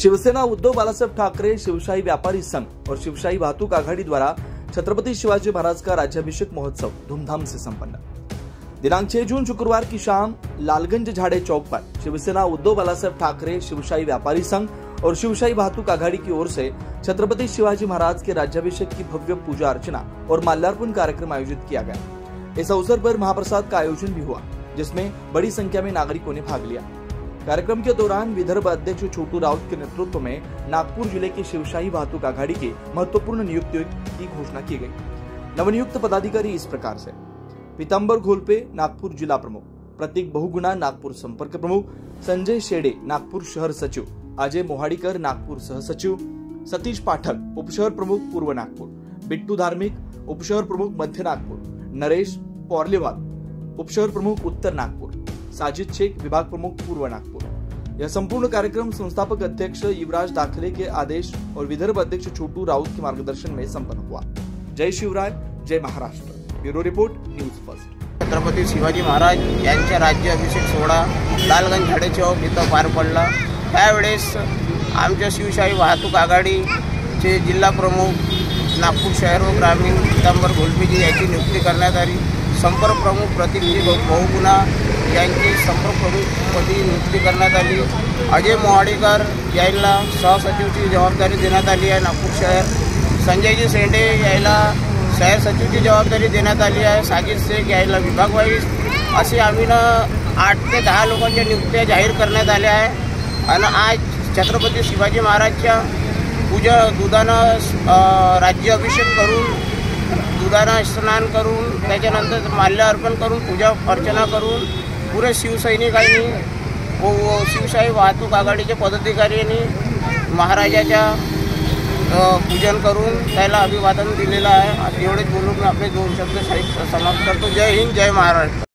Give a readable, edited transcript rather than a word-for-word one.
शिवसेना उद्धव बालासाहेब ठाकरे शिवशाही व्यापारी संघ और शिवशाही वाहतूक आघाड़ी द्वारा छत्रपति शिवाजी महाराज का राज्याभिषेक महोत्सव धूमधाम से संपन्न। दिनांक 6 जून शुक्रवार की शाम लालगंज झाड़े चौक पर शिवसेना उद्धव बालासाहेब ठाकरे शिवशाही व्यापारी संघ और शिवशाही वाहतूक आघाड़ी की ओर से छत्रपति शिवाजी महाराज के राज्याभिषेक की भव्य पूजा अर्चना और माल्यार्पण कार्यक्रम आयोजित किया गया। इस अवसर पर महाप्रसाद का आयोजन भी हुआ, जिसमें बड़ी संख्या में नागरिकों ने भाग लिया। कार्यक्रम के दौरान विदर्भ अध्यक्ष छोटू राउत के नेतृत्व में नागपुर जिले की शिवशाही वाहतूक आघाड़ी की महत्वपूर्ण नियुक्ति की घोषणा की गई। नवनियुक्त पदाधिकारी इस प्रकार से: पीतांबर घोलपे नागपुर जिला प्रमुख, प्रतीक बहुगुणा नागपुर संपर्क प्रमुख, संजय शेडे नागपुर शहर सचिव, अजय मोहाड़ीकर नागपुर सह सचिव, सतीश पाठक उपशहर प्रमुख पूर्व नागपुर, बिट्टू धार्मिक उपशहर प्रमुख मध्य नागपुर, नरेश पौर्लेवाल उपशहर प्रमुख उत्तर नागपुर, साजिद शेख विभाग प्रमुख पूर्व नागपुर। यह संपूर्ण कार्यक्रम संस्थापक अध्यक्ष युवराज दाखले के आदेश और विदर्भ अध्यक्ष छोटू राउत के मार्गदर्शन में संपन्न हुआ। जय शिवराय, जय Maharashtra. Bureau report, news first. Chhatrapati Shivaji Maharaj यांचा राज्याभिषेक सोहळा लालगंज झाडे चौक इथं पार पडला। त्यावेळेस आमच्या शिवशाही वाहतूक आघाडीचे जिल्हा प्रमुख नागपूर शहर व ग्रामीण पीतांबर घोलपेजी यांची नियुक्ती करण्यात आली। संपर्क प्रमुख प्रतीकजी बहुगुणा यांची संपर्क प्रमुखपदी नियुक्ती करण्यात आली। अजय मोहाड़ीकर यांना सहसचिवची जबाबदारी देण्यात आली आहे नागपूर शहर। संजयजी शेंडे यांना शहर सचिवची जबाबदारी देण्यात आली आहे। साजिद शेख यांना विभाग वाईज असे आम्ही 8 ते 10 लोकांच्या नियुक्त्या जाहीर करण्यात आल्या आहे। आणि आज छत्रपती शिवाजी महाराजच्या पूजा दुधानं राज्याभिषेक करून दुधानं स्नान करून त्याच्यानंतर माल्यार्पण करून पूजा अर्चना करून पुरे शिवसैनिकांनी व शिवशाही वाहतूक आघाडीच्या पदाधिकाऱ्यांनी महाराजाच्या पूजन करून त्याला अभिवादन दिलेलं आहे। एवढेच बोलून मी आपले 2 शब्द समाप्त करतो। जय हिंद, जय महाराष्ट्र।